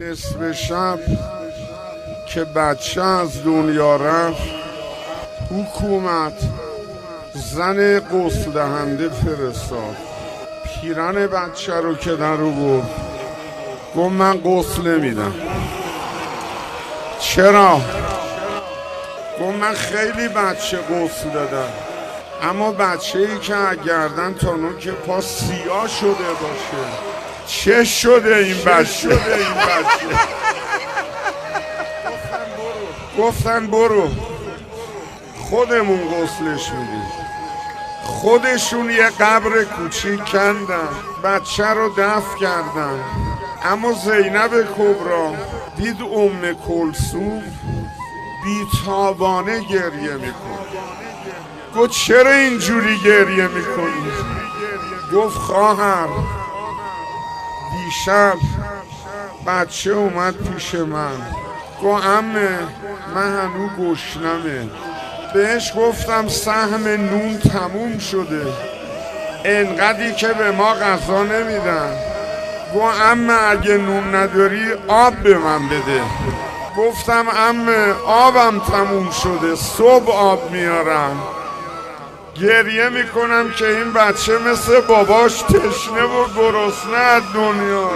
نصف شب که بچه از دنیا رفت، حکومت زن غسل دهنده فرستاد. پیرن بچه رو که در رو برد، گفت من غسل نمیدم. چرا؟ گفت من خیلی بچه غسل دادم، اما بچه ای که گردن تا نوک پا سیاه شده باشه، چه شده این بچه؟ گفتن برو خودمون غسلش میدیم. خودشون یه قبر کوچیک کندن، بچه رو دفن کردن. اما زینب کبرا دید ام کلثوم بیتابانه گریه میکنه. گفت چرا اینجوری گریه میکنی؟ گفت خواهر دیشب بچه اومد پیش من، گفت عمه من هنوز گشنمه. بهش گفتم سهم نون تموم شده، انقدری که به ما غذا نمیدن. گفت عمه اگه نون نداری آب به من بده. گفتم عمه آبم تموم شده، صبح آب میارم. گریه میکنم که این بچه مثل باباش تشنه و گرسنه از دنیا.